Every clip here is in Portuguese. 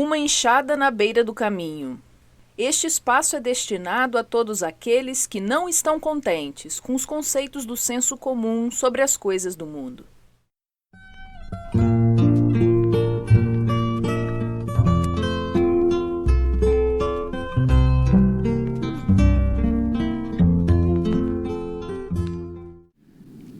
Uma enxada na beira do caminho. Este espaço é destinado a todos aqueles que não estão contentes com os conceitos do senso comum sobre as coisas do mundo.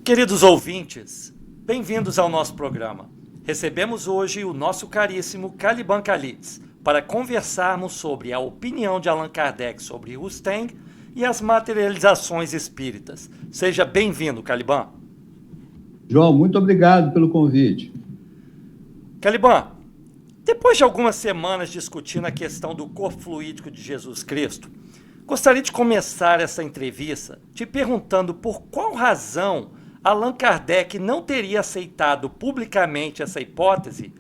Queridos ouvintes, bem-vindos ao nosso programa. Recebemos hoje o nosso caríssimo Caliban Calitz para conversarmos sobre a opinião de Allan Kardec sobre Rustang e as materializações espíritas. Seja bem-vindo, Caliban. João, muito obrigado pelo convite. Caliban, depois de algumas semanas discutindo a questão do corpo fluídico de Jesus Cristo, gostaria de começar essa entrevista te perguntando por qual razão Allan Kardec não teria aceitado publicamente essa hipótese,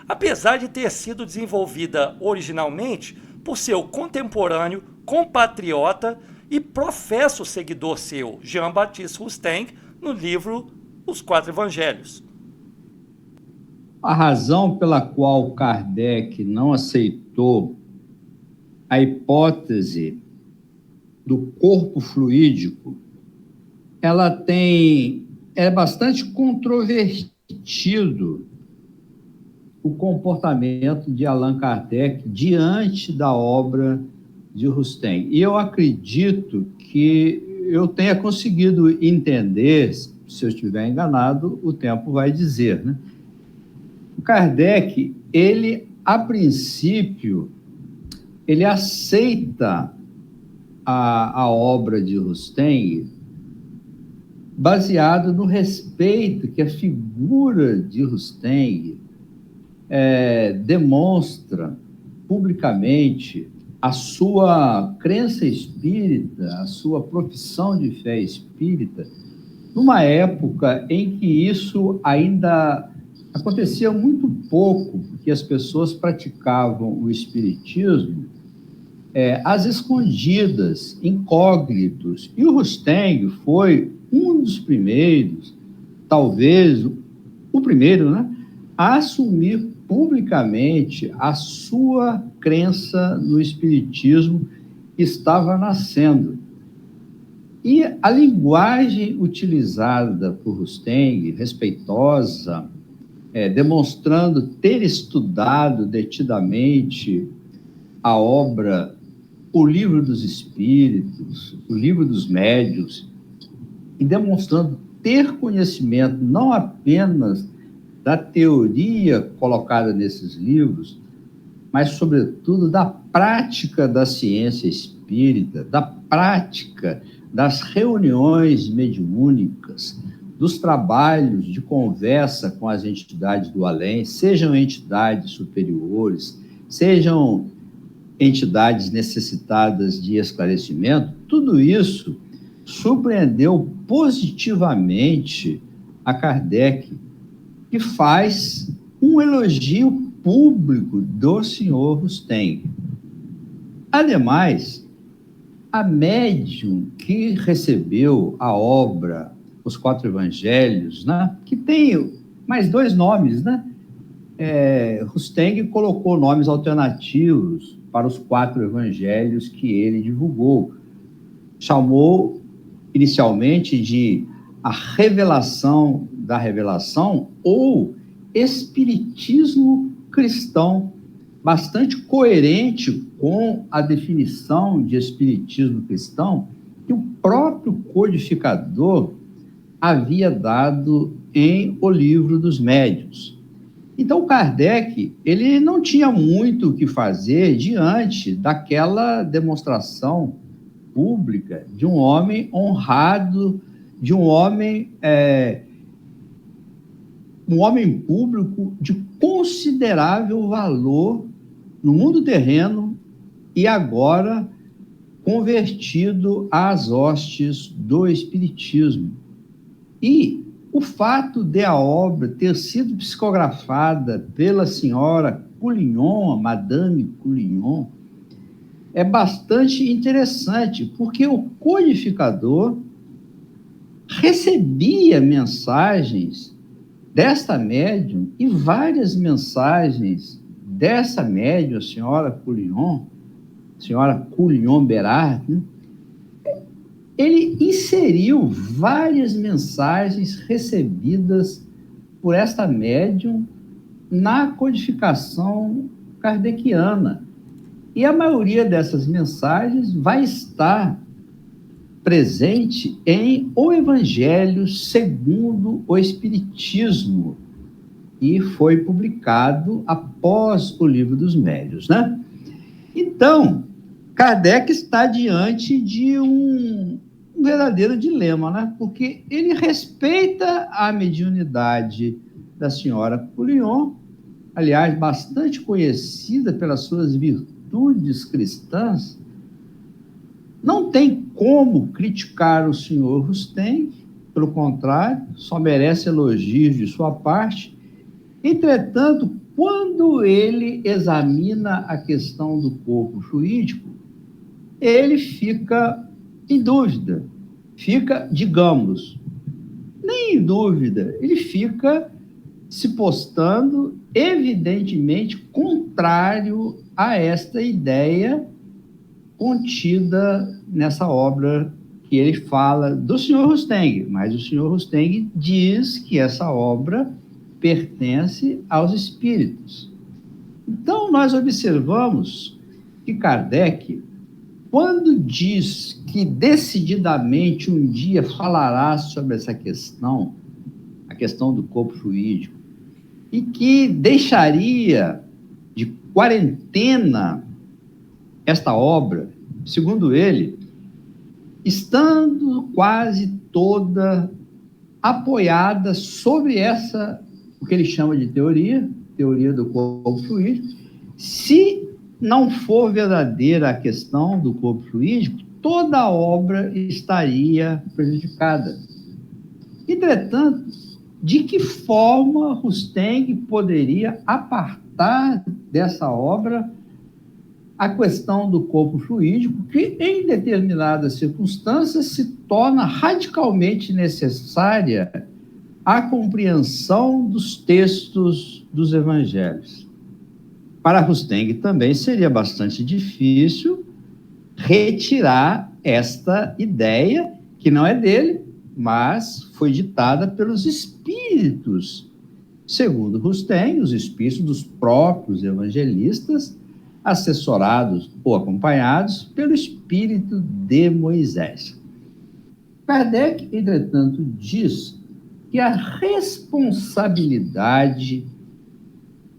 apesar de ter sido desenvolvida originalmente por seu contemporâneo, compatriota e professo seguidor seu, Jean-Baptiste Rustang, no livro Os Quatro Evangelhos. A razão pela qual Kardec não aceitou a hipótese do corpo fluídico, ela é bastante controvertido o comportamento de Allan Kardec diante da obra de Rustang. E eu acredito que eu tenha conseguido entender, se eu estiver enganado, o tempo vai dizer, né? O Kardec, a princípio, ele aceita a obra de Rustang baseado no respeito que a figura de Rustang demonstra publicamente a sua crença espírita, a sua profissão de fé espírita, numa época em que isso ainda acontecia muito pouco, porque as pessoas praticavam o espiritismo às escondidas, incógnitos. E o Rustang foi um dos primeiros, talvez o primeiro, né, a assumir publicamente a sua crença no espiritismo que estava nascendo. E a linguagem utilizada por Rustang, respeitosa, demonstrando ter estudado detidamente a obra, o Livro dos Espíritos, o Livro dos Médiuns, e demonstrando ter conhecimento não apenas da teoria colocada nesses livros, mas, sobretudo, da prática da ciência espírita, da prática das reuniões mediúnicas, dos trabalhos de conversa com as entidades do além, sejam entidades superiores, sejam entidades necessitadas de esclarecimento. Tudo isso surpreendeu positivamente a Kardec, que faz um elogio público do senhor Rustang. Ademais, a médium que recebeu a obra Os Quatro Evangelhos, né, que tem mais dois nomes, né? Rustang colocou nomes alternativos para os quatro evangelhos que ele divulgou. Chamou inicialmente de a revelação da revelação ou espiritismo cristão, bastante coerente com a definição de espiritismo cristão que o próprio codificador havia dado em O Livro dos Médiuns. Então, Kardec, ele não tinha muito o que fazer diante daquela demonstração pública de um homem honrado, de um homem público de considerável valor no mundo terreno e agora convertido às hostes do espiritismo. E o fato de a obra ter sido psicografada pela senhora Coulignon, a Madame Coulignon, é bastante interessante, porque o codificador recebia mensagens desta médium e várias mensagens dessa médium, a senhora Coulon-Berard, né? Ele inseriu várias mensagens recebidas por esta médium na codificação kardeciana. E a maioria dessas mensagens vai estar presente em O Evangelho segundo o Espiritismo, e foi publicado após o Livro dos Médiuns, né? Então, Kardec está diante de um verdadeiro dilema, né? Porque ele respeita a mediunidade da senhora Coulon, aliás, bastante conhecida pelas suas virtudes cristãs. Não tem como criticar o senhor Rustem, pelo contrário, só merece elogios de sua parte. Entretanto, quando ele examina a questão do corpo fluídico, ele fica em dúvida, digamos, nem em dúvida, ele fica se postando evidentemente contrário a esta ideia contida nessa obra que ele fala do senhor Rustem, mas o senhor Rustem diz que essa obra pertence aos espíritos. Então, nós observamos que Kardec, quando diz que decididamente um dia falará sobre essa questão, a questão do corpo fluídico, e que deixaria de quarentena esta obra, segundo ele, estando quase toda apoiada sobre essa, o que ele chama de teoria do corpo fluídico. Se não for verdadeira a questão do corpo fluídico, toda a obra estaria prejudicada. Entretanto, de que forma Rustem poderia apartar dessa obra a questão do corpo fluídico, que em determinadas circunstâncias se torna radicalmente necessária a compreensão dos textos dos evangelhos? Para Rustem também seria bastante difícil retirar esta ideia, que não é dele, mas foi ditada pelos espíritos. Segundo Rustem, os espíritos dos próprios evangelistas, assessorados ou acompanhados pelo espírito de Moisés. Kardec, entretanto, diz que a responsabilidade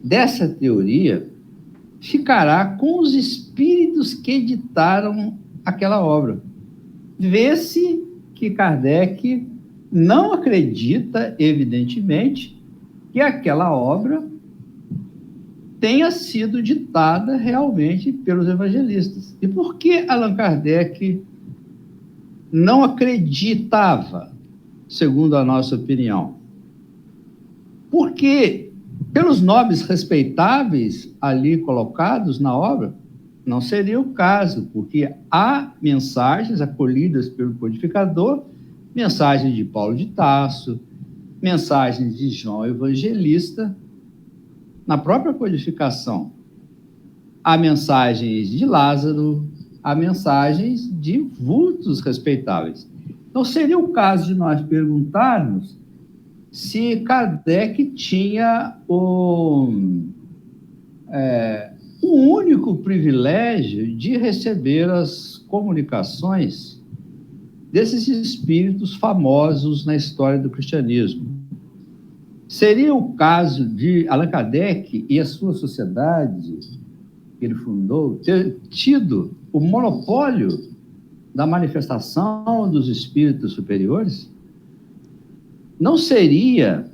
dessa teoria ficará com os espíritos que editaram aquela obra. Vê-se que Kardec não acredita, evidentemente, que aquela obra tenha sido ditada realmente pelos evangelistas. E por que Allan Kardec não acreditava, segundo a nossa opinião? Porque, pelos nomes respeitáveis ali colocados na obra, não seria o caso, porque há mensagens acolhidas pelo codificador, mensagens de Paulo de Tarso, mensagens de João Evangelista. Na própria codificação, há mensagens de Lázaro, há mensagens de vultos respeitáveis. Então, seria o caso de nós perguntarmos se Kardec tinha o único privilégio de receber as comunicações desses espíritos famosos na história do cristianismo. Seria o caso de Allan Kardec e a sua sociedade que ele fundou ter tido o monopólio da manifestação dos espíritos superiores? Não seria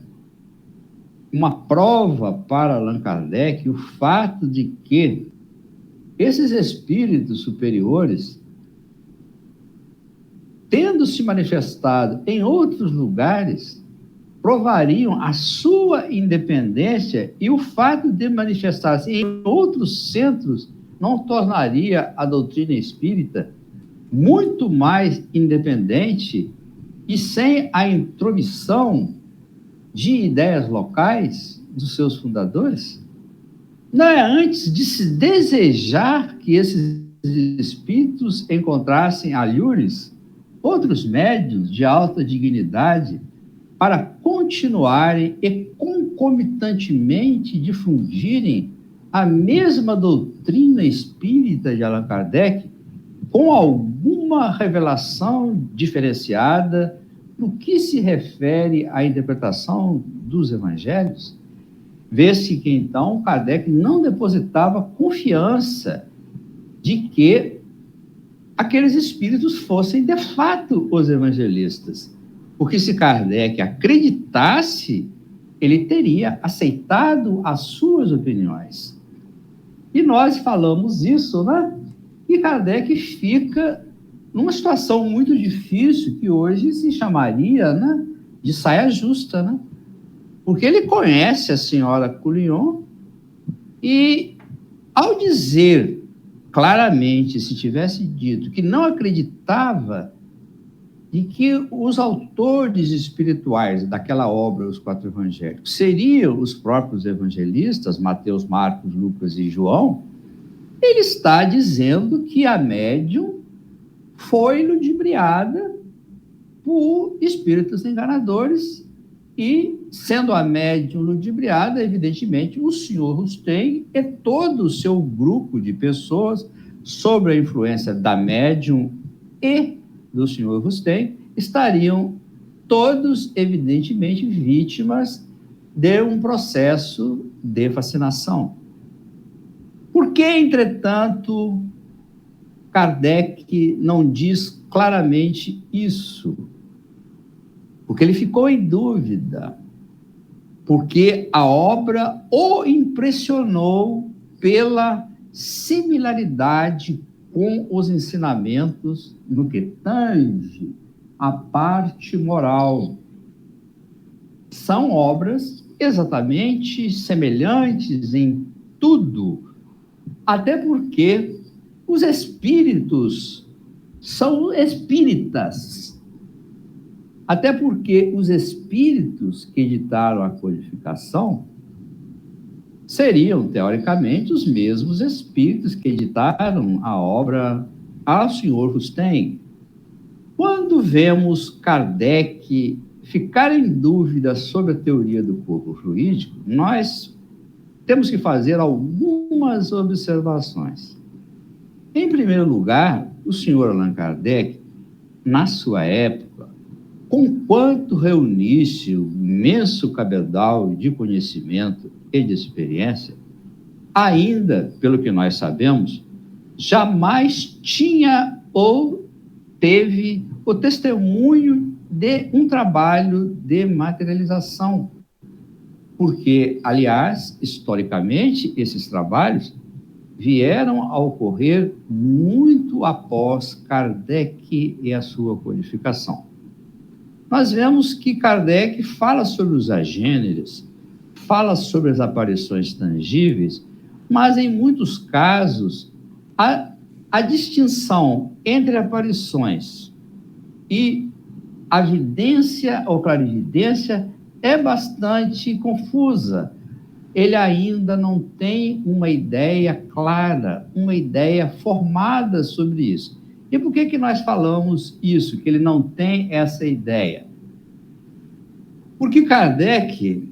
uma prova para Allan Kardec o fato de que esses espíritos superiores, tendo se manifestado em outros lugares, provariam a sua independência, e o fato de manifestar-se em outros centros não tornaria a doutrina espírita muito mais independente e sem a intromissão de ideias locais dos seus fundadores? Não é antes de se desejar que esses espíritos encontrassem alhures, outros médiuns de alta dignidade, para continuarem e concomitantemente difundirem a mesma doutrina espírita de Allan Kardec, com alguma revelação diferenciada no que se refere à interpretação dos evangelhos? Vê-se que, então, Kardec não depositava confiança de que aqueles espíritos fossem, de fato, os evangelistas. Porque se Kardec acreditasse, ele teria aceitado as suas opiniões. E nós falamos isso, né? E Kardec fica numa situação muito difícil, que hoje se chamaria, né, de saia justa, né? Porque ele conhece a senhora Coullion e, ao dizer claramente, se tivesse dito que não acreditava de que os autores espirituais daquela obra, os 4 evangelhos, seriam os próprios evangelistas, Mateus, Marcos, Lucas e João, ele está dizendo que a médium foi ludibriada por espíritos enganadores e, sendo a médium ludibriada, evidentemente, o senhor Rustem e todo o seu grupo de pessoas, sob a influência da médium e do senhor Rustem, estariam todos, evidentemente, vítimas de um processo de fascinação. Por que, entretanto, Kardec não diz claramente isso? Porque ele ficou em dúvida, porque a obra o impressionou pela similaridade com os ensinamentos no que tange à parte moral. São obras exatamente semelhantes em tudo, até porque os espíritos são espíritas. Até porque os espíritos que editaram a codificação seriam, teoricamente, os mesmos espíritos que editaram a obra ao senhor Rustem. Quando vemos Kardec ficar em dúvida sobre a teoria do corpo fluídico, nós temos que fazer algumas observações. Em primeiro lugar, o senhor Allan Kardec, na sua época, conquanto reunisse o imenso cabedal de conhecimento e de experiência, ainda, pelo que nós sabemos, jamais tinha ou teve o testemunho de um trabalho de materialização. Porque, aliás, historicamente, esses trabalhos vieram a ocorrer muito após Kardec e a sua codificação. Nós vemos que Kardec fala sobre os agêneres, fala sobre as aparições tangíveis, mas em muitos casos a distinção entre aparições e a vidência ou clarividência é bastante confusa. Ele ainda não tem uma ideia clara, uma ideia formada sobre isso. E por que nós falamos isso, que ele não tem essa ideia? Porque Kardec,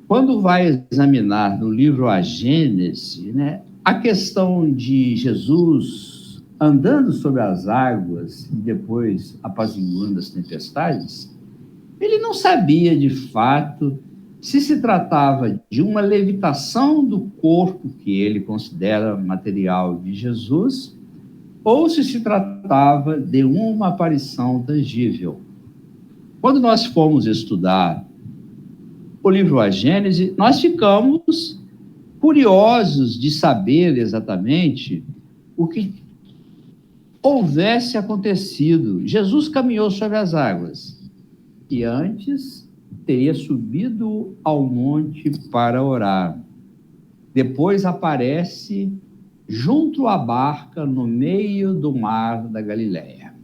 quando vai examinar no livro A Gênese, né, a questão de Jesus andando sobre as águas e depois apaziguando as tempestades, ele não sabia de fato se tratava de uma levitação do corpo que ele considera material de Jesus, ou se tratava de uma aparição tangível. Quando nós fomos estudar o livro A Gênese, nós ficamos curiosos de saber exatamente o que houvesse acontecido. Jesus caminhou sobre as águas e antes teria subido ao monte para orar. Depois aparece junto à barca no meio do mar da Galileia.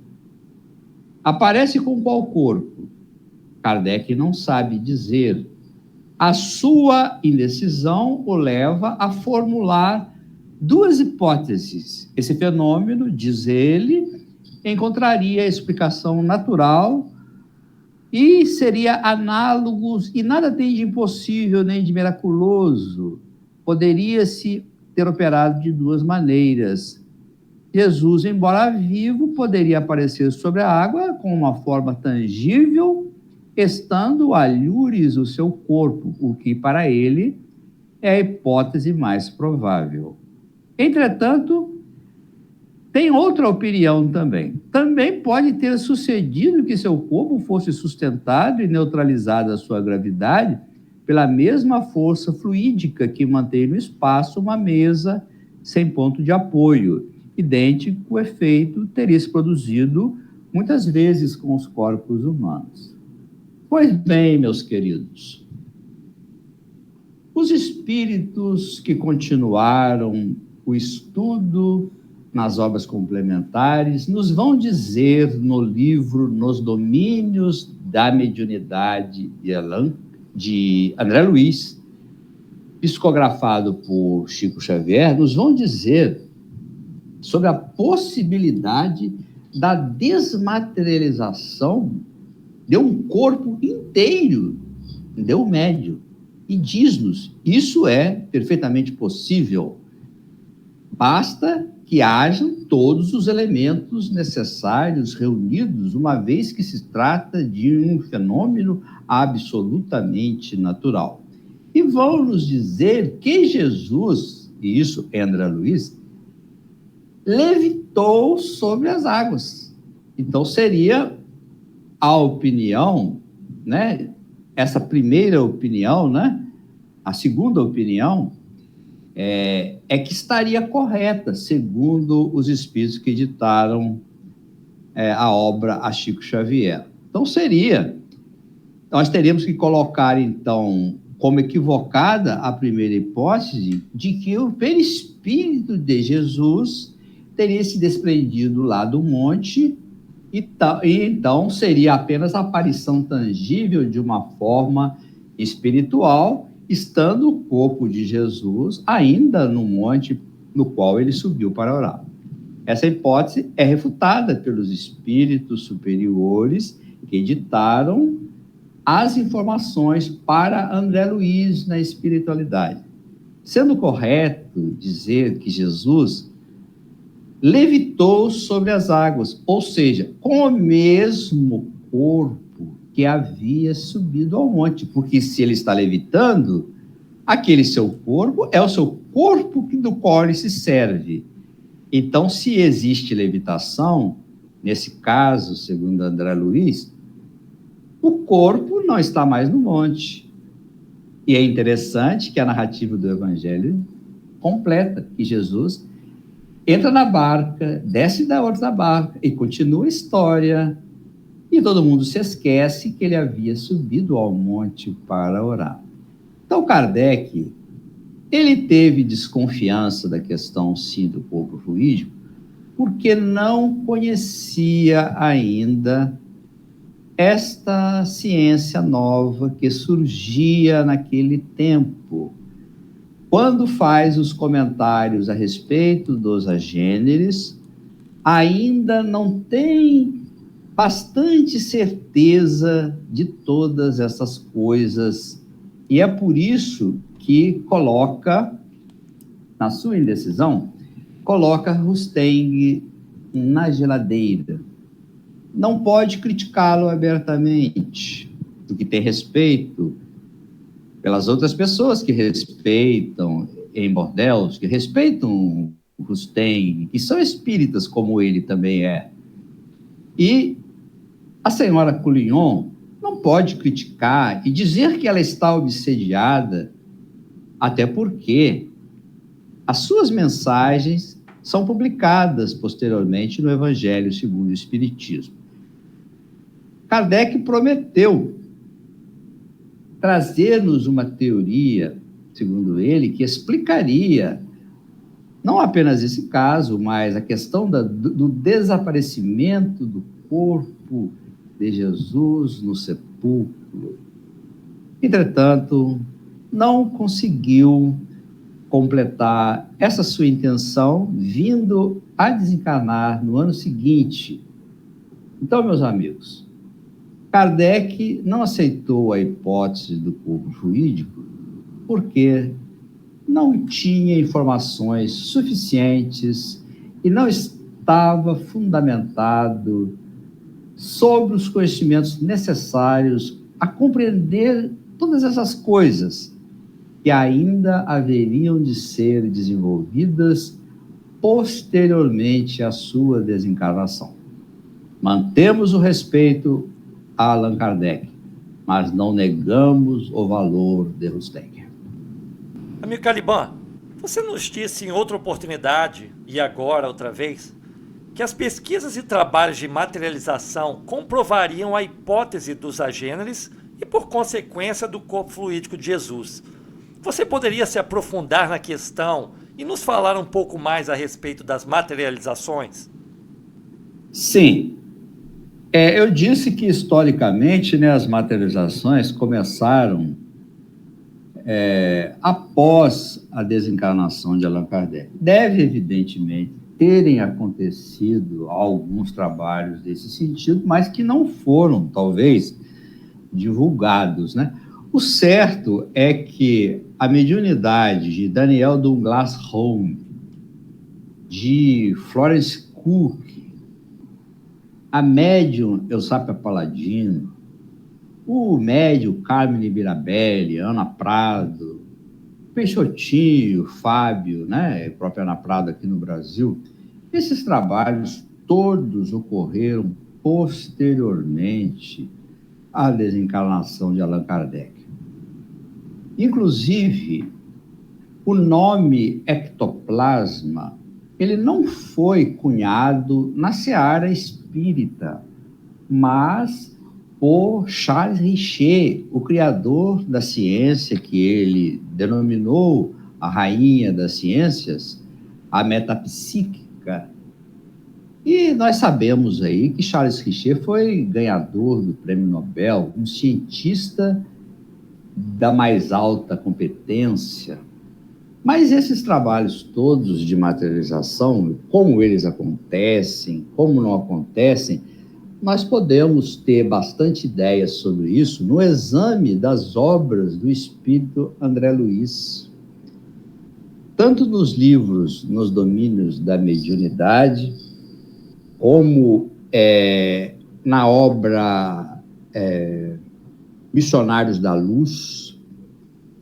Aparece com qual corpo? Kardec não sabe dizer, A sua indecisão o leva a formular duas hipóteses. Esse fenômeno, diz ele, encontraria explicação natural e seria análogo, e nada tem de impossível nem de miraculoso. Poderia-se ter operado de duas maneiras. Jesus, embora vivo, poderia aparecer sobre a água com uma forma tangível, estando alhures o seu corpo, o que para ele é a hipótese mais provável. Entretanto, tem outra opinião também. Também pode ter sucedido que seu corpo fosse sustentado e neutralizado a sua gravidade pela mesma força fluídica que mantém no espaço uma mesa sem ponto de apoio. Idêntico efeito teria se produzido muitas vezes com os corpos humanos. Pois bem, meus queridos, os espíritos que continuaram o estudo nas obras complementares nos vão dizer no livro Nos Domínios da Mediunidade de André Luiz, psicografado por Chico Xavier, nos vão dizer sobre a possibilidade da desmaterialização de um corpo inteiro de um médium. E diz-nos, isso é perfeitamente possível. Basta que hajam todos os elementos necessários reunidos, uma vez que se trata de um fenômeno absolutamente natural. E vão nos dizer que Jesus, e isso é André Luiz, levitou sobre as águas. Então, seria a opinião, né? Essa primeira opinião, né? A segunda opinião é que estaria correta, segundo os espíritos que editaram a obra a Chico Xavier. Então, nós teríamos que colocar, então, como equivocada a primeira hipótese de que o perispírito de Jesus teria se desprendido lá do monte e então seria apenas a aparição tangível de uma forma espiritual, estando o corpo de Jesus ainda no monte no qual ele subiu para orar. Essa hipótese é refutada pelos espíritos superiores que editaram as informações para André Luiz na espiritualidade. Sendo correto dizer que Jesus levitou sobre as águas, ou seja, com o mesmo corpo que havia subido ao monte, porque se ele está levitando, aquele seu corpo é o seu corpo do qual ele se serve. Então, se existe levitação, nesse caso, segundo André Luiz, o corpo não está mais no monte. E é interessante que a narrativa do Evangelho completa que Jesus entra na barca, desce da outra barca e continua a história. E todo mundo se esquece que ele havia subido ao monte para orar. Então, Kardec, ele teve desconfiança da questão, sim, do corpo fluídico, porque não conhecia ainda esta ciência nova que surgia naquele tempo. Quando faz os comentários a respeito dos agêneres, ainda não tem bastante certeza de todas essas coisas, e é por isso que coloca, na sua indecisão, coloca Rusteng na geladeira. Não pode criticá-lo abertamente, porque tem respeito pelas outras pessoas que respeitam em bordéis, que respeitam Rusteng, que são espíritas como ele também é. E a senhora Coulignon não pode criticar e dizer que ela está obsediada, até porque as suas mensagens são publicadas posteriormente no Evangelho segundo o Espiritismo. Kardec prometeu trazer-nos uma teoria, segundo ele, que explicaria não apenas esse caso, mas a questão do desaparecimento do corpo de Jesus no sepulcro. Entretanto, não conseguiu completar essa sua intenção, vindo a desencarnar no ano seguinte. Então, meus amigos, Kardec não aceitou a hipótese do corpo fluídico porque não tinha informações suficientes e não estava fundamentado sobre os conhecimentos necessários a compreender todas essas coisas que ainda haveriam de ser desenvolvidas posteriormente à sua desencarnação. Mantemos o respeito a Allan Kardec, mas não negamos o valor de Rusteng. Amigo Caliban, você nos disse em outra oportunidade, e agora outra vez, que as pesquisas e trabalhos de materialização comprovariam a hipótese dos agêneres e, por consequência, do corpo fluídico de Jesus. Você poderia se aprofundar na questão e nos falar um pouco mais a respeito das materializações? Sim. Eu disse que, historicamente, as materializações começaram após a desencarnação de Allan Kardec. Deve, evidentemente, terem acontecido alguns trabalhos desse sentido, mas que não foram, talvez, divulgados, né? O certo é que a mediunidade de Daniel Douglas Home, de Florence Cook, a médium Eusápia Paladino, o médium Carmine Mirabelli, Ana Prado, Peixotinho, Fábio, né, a própria Ana Prado aqui no Brasil, esses trabalhos todos ocorreram posteriormente à desencarnação de Allan Kardec. Inclusive, o nome ectoplasma, ele não foi cunhado na seara espírita, mas por Charles Richer, o criador da ciência, que ele denominou a rainha das ciências, a metapsíquica. E nós sabemos aí que Charles Richer foi ganhador do Prêmio Nobel, um cientista da mais alta competência. Mas esses trabalhos todos de materialização, como eles acontecem, como não acontecem, nós podemos ter bastante ideia sobre isso no exame das obras do espírito André Luiz. Tanto nos livros, nos domínios da mediunidade, como na obra Missionários da Luz.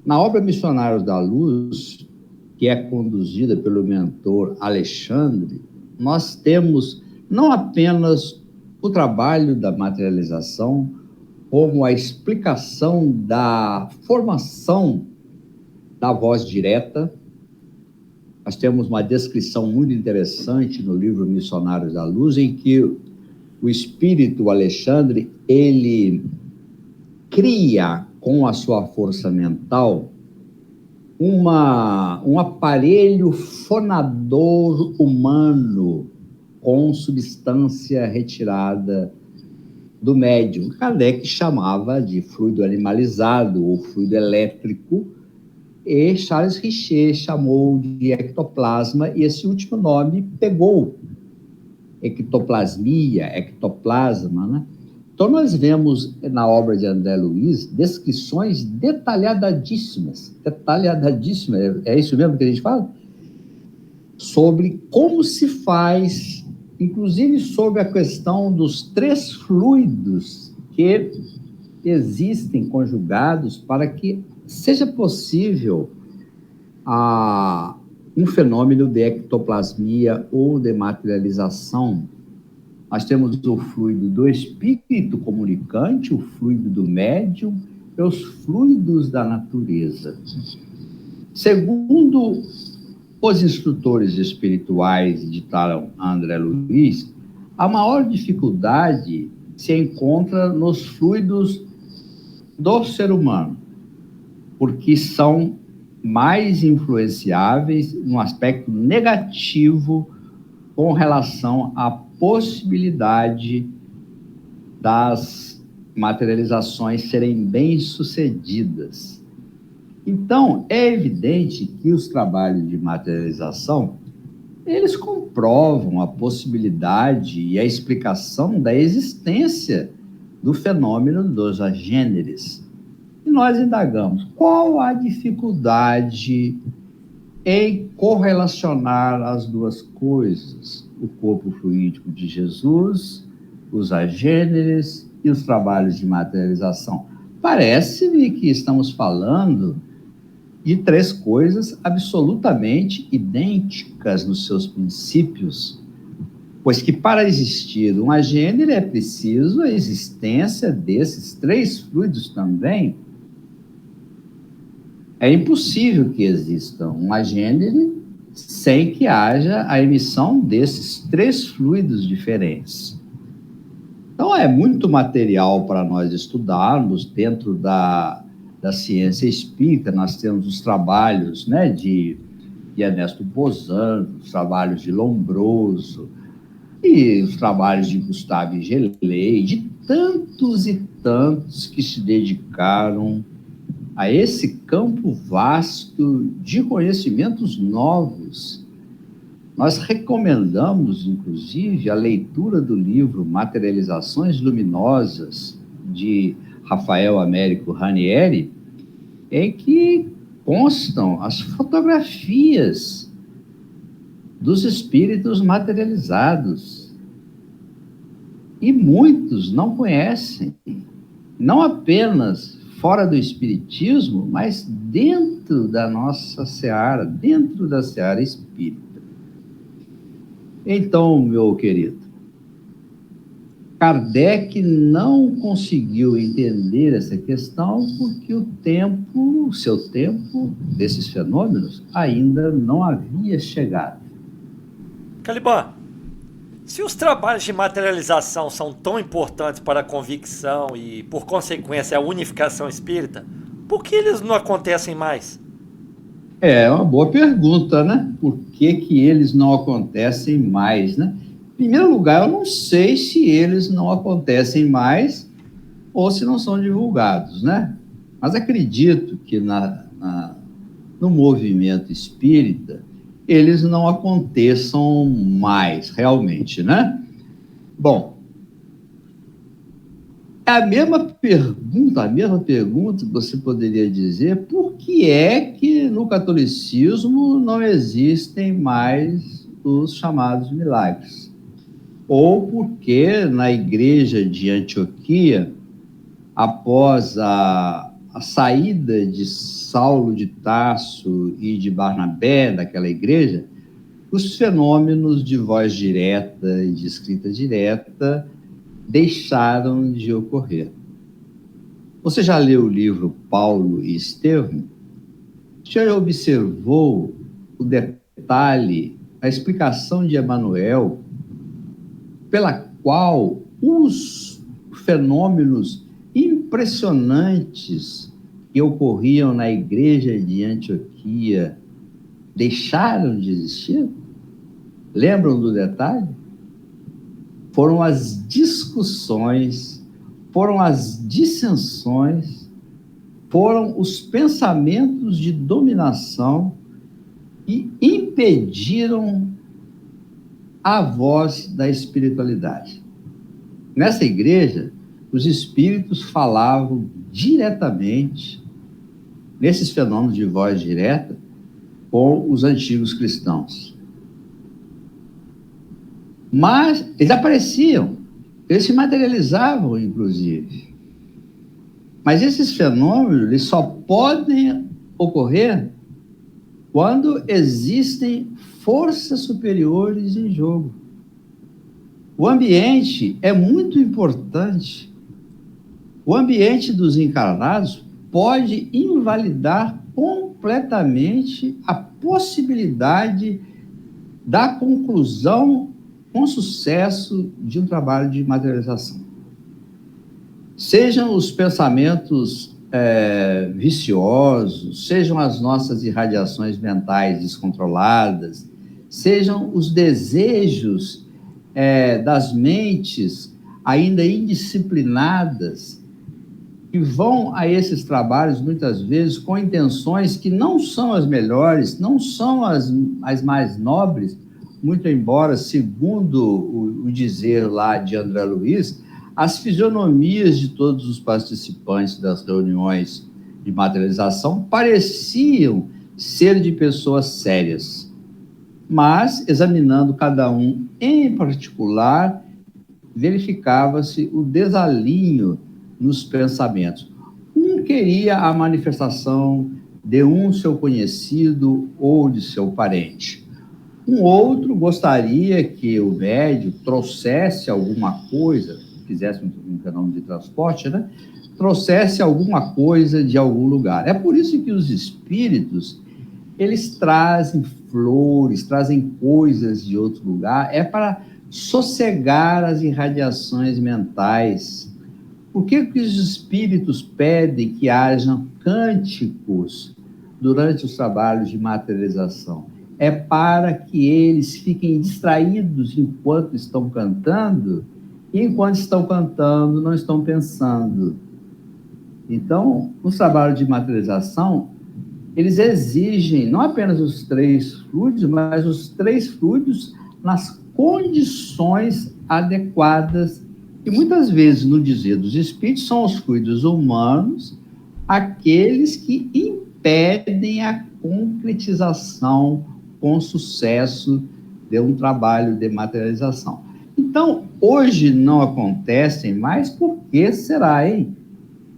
Na obra Missionários da Luz, que é conduzida pelo mentor Alexandre, nós temos não apenas o trabalho da materialização, como a explicação da formação da voz direta. Nós temos uma descrição muito interessante no livro Missionários da Luz, em que o espírito Alexandre, ele cria com a sua força mental um aparelho fonador humano com substância retirada do médium. Kardec chamava de fluido animalizado ou fluido elétrico, e Charles Richer chamou de ectoplasma, e esse último nome pegou. Ectoplasmia, ectoplasma, né? Então, nós vemos na obra de André Luiz descrições detalhadíssimas, é isso mesmo que a gente fala? Sobre como se faz, inclusive sobre a questão dos 3 fluidos que existem conjugados para que seja possível um fenômeno de ectoplasmia ou de materialização. Nós temos o fluido do espírito comunicante, o fluido do médium e os fluidos da natureza. Segundo os instrutores espirituais ditaram a André Luiz, a maior dificuldade se encontra nos fluidos do ser humano, porque são mais influenciáveis no aspecto negativo com relação à possibilidade das materializações serem bem-sucedidas. Então, é evidente que os trabalhos de materialização, eles comprovam a possibilidade e a explicação da existência do fenômeno dos agêneres. E nós indagamos, qual a dificuldade em correlacionar as duas coisas, o corpo fluídico de Jesus, os agêneres e os trabalhos de materialização? Parece-me que estamos falando de três coisas absolutamente idênticas nos seus princípios, pois que para existir um agênere é preciso a existência desses três fluidos também. É impossível que exista um agênere sem que haja a emissão desses três fluidos diferentes. Então, é muito material para nós estudarmos dentro da ciência espírita. Nós temos os trabalhos, né, de Ernesto Bozan, os trabalhos de Lombroso, e os trabalhos de Gustave Gelei, de tantos e tantos que se dedicaram a esse campo vasto de conhecimentos novos. Nós recomendamos, inclusive, a leitura do livro Materializações Luminosas, de Rafael Américo Ranieri, em que constam as fotografias dos espíritos materializados. E muitos não conhecem, não apenas fora do espiritismo, mas dentro da nossa seara, dentro da seara espírita. Então, meu querido, Kardec não conseguiu entender essa questão porque o seu tempo desses fenômenos ainda não havia chegado. Caliban, se os trabalhos de materialização são tão importantes para a convicção e, por consequência, a unificação espírita, por que eles não acontecem mais? É uma boa pergunta, né? Por que eles não acontecem mais, né? Em primeiro lugar, eu não sei se eles não acontecem mais ou se não são divulgados, né? Mas acredito que no movimento espírita eles não aconteçam mais, realmente, né? Bom, a mesma pergunta que você poderia dizer, por que é que no catolicismo não existem mais os chamados milagres? Ou porque na igreja de Antioquia, após a saída de Saulo de Tarso e de Barnabé daquela igreja, os fenômenos de voz direta e de escrita direta deixaram de ocorrer. Você já leu o livro Paulo e Estevão? Já observou o detalhe, a explicação de Emmanuel, pela qual os fenômenos impressionantes que ocorriam na igreja de Antioquia deixaram de existir? Lembram do detalhe? Foram as discussões, foram as dissensões, foram os pensamentos de dominação que impediram a voz da espiritualidade. Nessa igreja, os espíritos falavam diretamente, nesses fenômenos de voz direta, com os antigos cristãos. Mas eles apareciam, eles se materializavam, inclusive. Mas esses fenômenos eles só podem ocorrer quando existem forças superiores em jogo. O ambiente é muito importante. O ambiente dos encarnados pode invalidar completamente a possibilidade da conclusão com sucesso de um trabalho de materialização. Sejam os pensamentos viciosos, sejam as nossas irradiações mentais descontroladas, sejam os desejos das mentes ainda indisciplinadas que vão a esses trabalhos, muitas vezes, com intenções que não são as melhores, não são as mais nobres, muito embora, segundo o dizer lá de André Luiz, as fisionomias de todos os participantes das reuniões de materialização pareciam ser de pessoas sérias, mas, examinando cada um em particular, verificava-se o desalinho nos pensamentos. Um queria a manifestação de um seu conhecido ou de seu parente. Um outro gostaria que o médium trouxesse alguma coisa, fizesse um fenômeno de transporte, né? Trouxesse alguma coisa de algum lugar. É por isso que os espíritos, eles trazem flores, trazem coisas de outro lugar, é para sossegar as irradiações mentais. Por que os espíritos pedem que hajam cânticos durante os trabalhos de materialização? É para que eles fiquem distraídos enquanto estão cantando, e enquanto estão cantando, não estão pensando. Então, os trabalhos de materialização, eles exigem não apenas os 3 fluidos, mas os 3 fluidos nas condições adequadas, e muitas vezes, no dizer dos espíritos, são os fluidos humanos aqueles que impedem a concretização com sucesso de um trabalho de materialização. Então, hoje não acontecem mais, por que será, hein?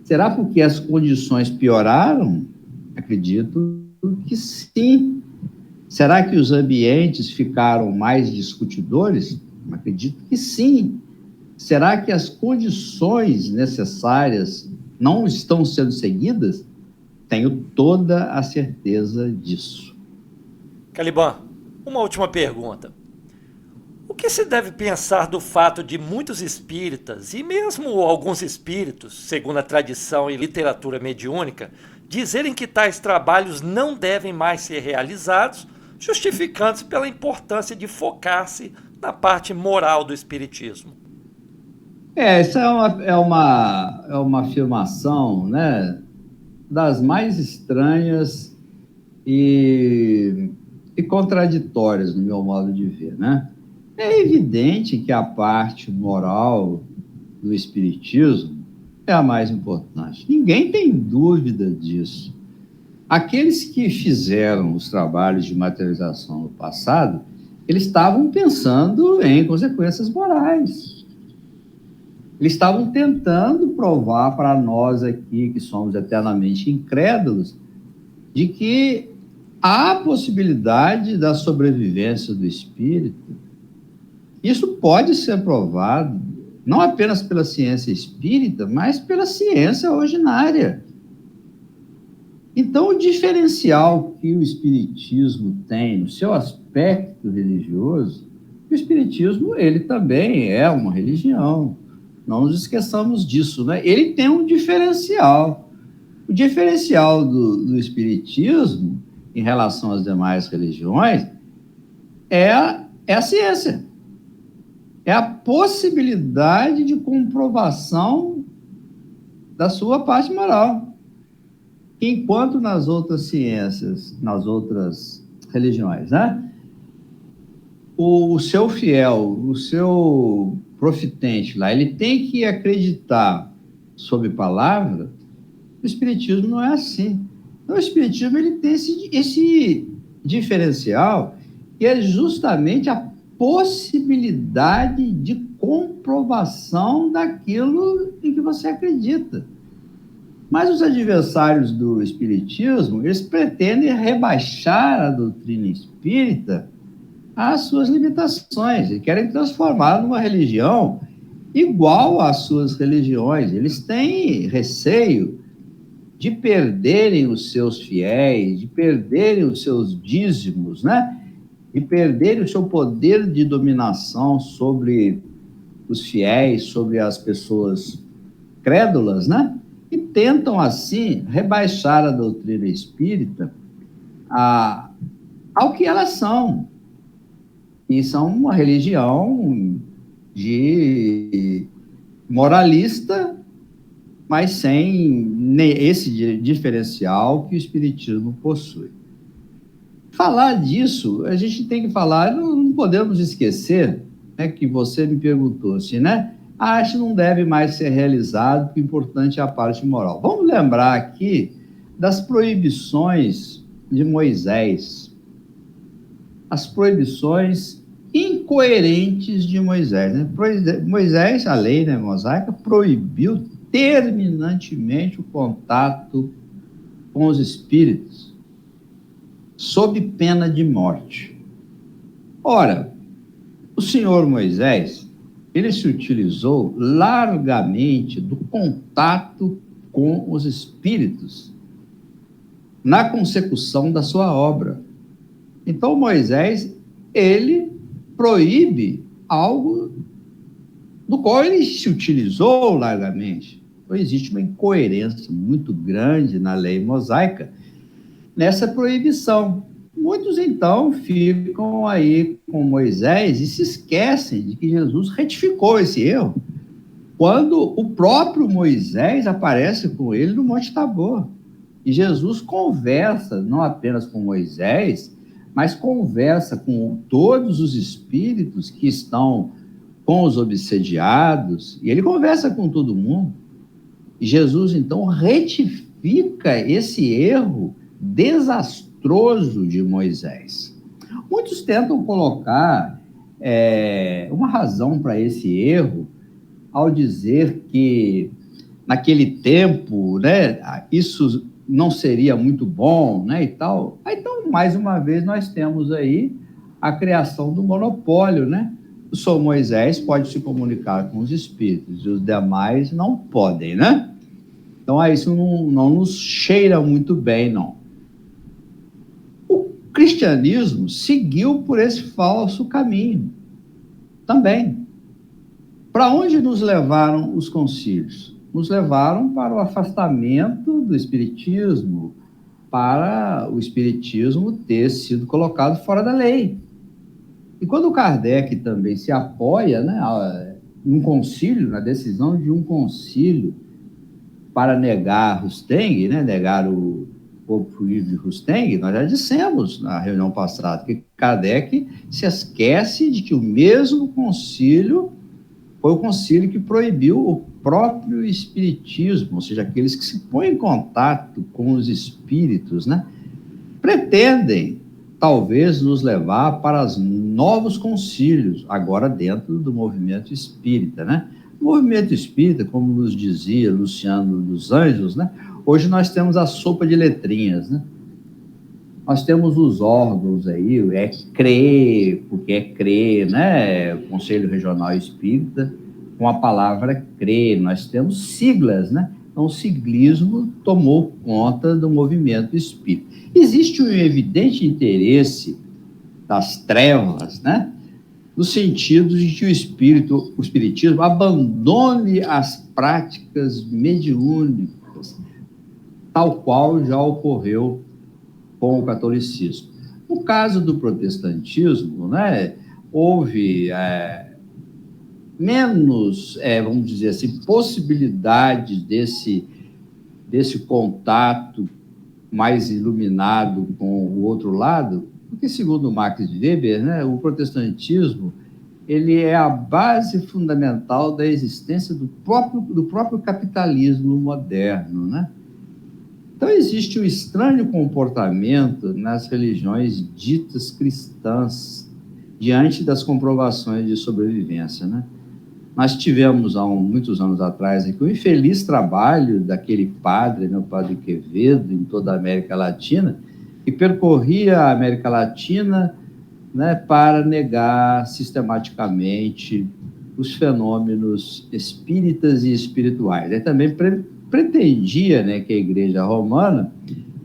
Será porque as condições pioraram? Acredito que sim. Será que os ambientes ficaram mais discutidores? Acredito que sim. Será que as condições necessárias não estão sendo seguidas? Tenho toda a certeza disso. Caliban, uma última pergunta. O que se deve pensar do fato de muitos espíritas, e mesmo alguns espíritos, segundo a tradição e literatura mediúnica, dizerem que tais trabalhos não devem mais ser realizados, justificando-se pela importância de focar-se na parte moral do espiritismo? Essa é uma afirmação, né, das mais estranhas e contraditórias, no meu modo de ver, né? É evidente que a parte moral do espiritismo é a mais importante. Ninguém tem dúvida disso. Aqueles que fizeram os trabalhos de materialização no passado, eles estavam pensando em consequências morais. Eles estavam tentando provar para nós aqui, que somos eternamente incrédulos, de que há possibilidade da sobrevivência do espírito. Isso pode ser provado não apenas pela ciência espírita, mas pela ciência ordinária. Então, o diferencial que o espiritismo tem no seu aspecto religioso, o espiritismo, ele também é uma religião. Não nos esqueçamos disso, né? Ele tem um diferencial. O diferencial do espiritismo, em relação às demais religiões, é a ciência. É a possibilidade de comprovação da sua parte moral. Enquanto nas outras ciências, nas outras religiões, né? O seu fiel, o seu profitente lá, ele tem que acreditar sob palavra. O espiritismo não é assim. Então, o espiritismo, ele tem esse diferencial, que é justamente a possibilidade de comprovação daquilo em que você acredita. Mas os adversários do espiritismo, eles pretendem rebaixar a doutrina espírita às suas limitações, e querem transformar numa religião igual às suas religiões. Eles têm receio de perderem os seus fiéis, de perderem os seus dízimos, né? De perderem o seu poder de dominação sobre os fiéis, sobre as pessoas crédulas, né? E tentam, assim, rebaixar a doutrina espírita ao que elas são. E são uma religião de moralista mas sem esse diferencial que o Espiritismo possui. Falar disso, a gente tem que falar, não podemos esquecer, né, que você me perguntou assim, né? A arte não deve mais ser realizada, porque o importante é a parte moral. Vamos lembrar aqui das proibições de Moisés, as proibições incoerentes de Moisés, né? Moisés, a lei, né, mosaica, proibiu terminantemente o contato com os espíritos, sob pena de morte. Ora, o senhor Moisés, ele se utilizou largamente do contato com os espíritos na consecução da sua obra. Então, Moisés, ele proíbe algo do qual ele se utilizou largamente. Então, existe uma incoerência muito grande na lei mosaica nessa proibição. Muitos, então, ficam aí com Moisés e se esquecem de que Jesus retificou esse erro quando o próprio Moisés aparece com ele no Monte Tabor. E Jesus conversa não apenas com Moisés, mas conversa com todos os espíritos que estão com os obsediados, e ele conversa com todo mundo. E Jesus, então, retifica esse erro desastroso de Moisés. Muitos tentam colocar uma razão para esse erro ao dizer que, naquele tempo, né, isso não seria muito bom, né, e tal. Então, mais uma vez, nós temos aí a criação do monopólio, né? O São Moisés pode se comunicar com os espíritos e os demais não podem, né? Então, isso não nos cheira muito bem, não. O cristianismo seguiu por esse falso caminho também. Para onde nos levaram os concílios? Nos levaram para o afastamento do espiritismo, para o espiritismo ter sido colocado fora da lei. E quando o Kardec também se apoia, né, num concílio, na decisão de um concílio para negar Rusteng, né, negar o povo fluido de Rusteng, nós já dissemos na reunião passada que Kardec se esquece de que o mesmo concílio foi o concílio que proibiu o próprio espiritismo, ou seja, aqueles que se põem em contato com os espíritos, né, pretendem talvez nos levar para os novos concílios, agora dentro do movimento espírita, né? O movimento espírita, como nos dizia Luciano dos Anjos, né? Hoje nós temos a sopa de letrinhas, né? Nós temos os órgãos aí, CRE, porque é CRE, né? O Conselho Regional Espírita, com a palavra CRE. Nós temos siglas, né? Então, o siglismo tomou conta do movimento espírita. Existe um evidente interesse das trevas, né? No sentido de que o espiritismo abandone as práticas mediúnicas, tal qual já ocorreu com o catolicismo. No caso do protestantismo, né, houve menos, vamos dizer assim, possibilidades desse contato mais iluminado com o outro lado, porque, segundo Max Weber, né, o protestantismo ele é a base fundamental da existência do próprio capitalismo moderno, né? Então, existe um estranho comportamento nas religiões ditas cristãs diante das comprovações de sobrevivência, né? Nós tivemos, há muitos anos atrás, aqui, um infeliz trabalho daquele padre, né, o padre Quevedo, em toda a América Latina, que percorria a América Latina, né, para negar sistematicamente os fenômenos espíritas e espirituais. Ele também pretendia, né, que a Igreja Romana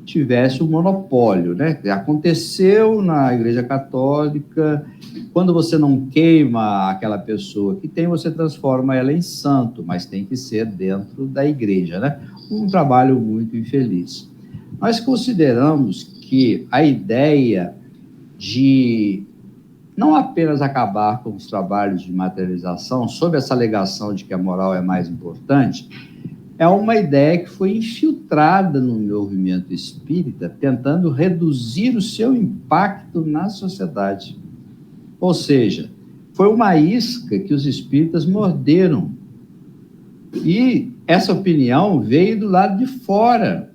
tivesse um monopólio, né? Aconteceu na Igreja Católica, quando você não queima aquela pessoa que tem, você transforma ela em santo, mas tem que ser dentro da igreja, né? Um trabalho muito infeliz. Nós consideramos que a ideia de não apenas acabar com os trabalhos de materialização, sob essa alegação de que a moral é mais importante, é uma ideia que foi infiltrada no movimento espírita, tentando reduzir o seu impacto na sociedade. Ou seja, foi uma isca que os espíritas morderam. E essa opinião veio do lado de fora,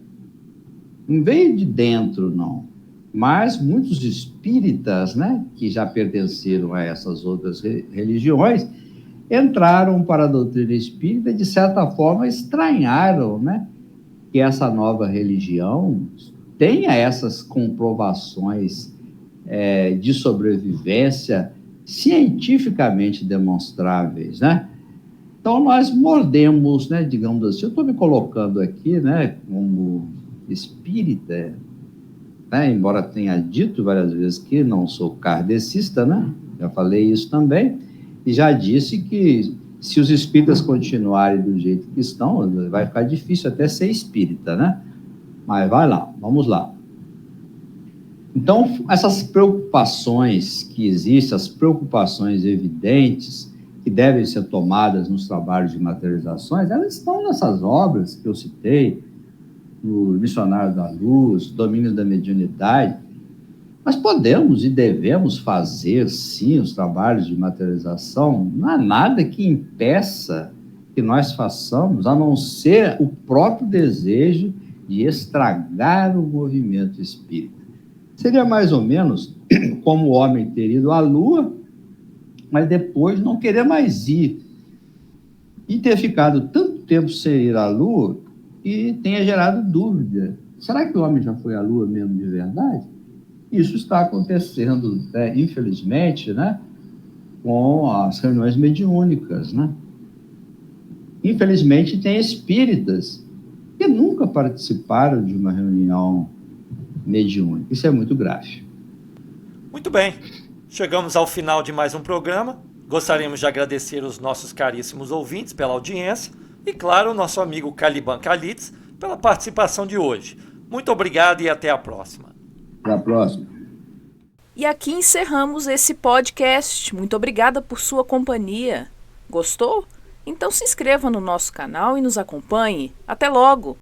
não veio de dentro, não. Mas muitos espíritas, né, que já pertenceram a essas outras religiões, entraram para a doutrina espírita e, de certa forma, estranharam, né, que essa nova religião tenha essas comprovações de sobrevivência cientificamente demonstráveis, né? Então, nós mordemos, né, digamos assim, eu estou me colocando aqui, né, como espírita, né, embora tenha dito várias vezes que não sou kardecista, né, já falei isso também, e já disse que se os espíritas continuarem do jeito que estão, vai ficar difícil até ser espírita, né? Mas vai lá, vamos lá. Então, essas preocupações que existem, as preocupações evidentes que devem ser tomadas nos trabalhos de materializações, elas estão nessas obras que eu citei, no Missionário da Luz, Domínio da Mediunidade. Nós podemos e devemos fazer, sim, os trabalhos de materialização. Não há nada que impeça que nós façamos, a não ser o próprio desejo de estragar o movimento espírita. Seria mais ou menos como o homem ter ido à Lua, mas depois não querer mais ir. E ter ficado tanto tempo sem ir à Lua e tenha gerado dúvida. Será que o homem já foi à Lua mesmo de verdade? Isso está acontecendo, infelizmente, né, com as reuniões mediúnicas, né? Infelizmente, tem espíritas que nunca participaram de uma reunião mediúnica. Isso é muito grave. Muito bem. Chegamos ao final de mais um programa. Gostaríamos de agradecer os nossos caríssimos ouvintes pela audiência e, claro, o nosso amigo Caliban Calitz pela participação de hoje. Muito obrigado e até a próxima. Até a próxima. E aqui encerramos esse podcast. Muito obrigada por sua companhia. Gostou? Então se inscreva no nosso canal e nos acompanhe. Até logo!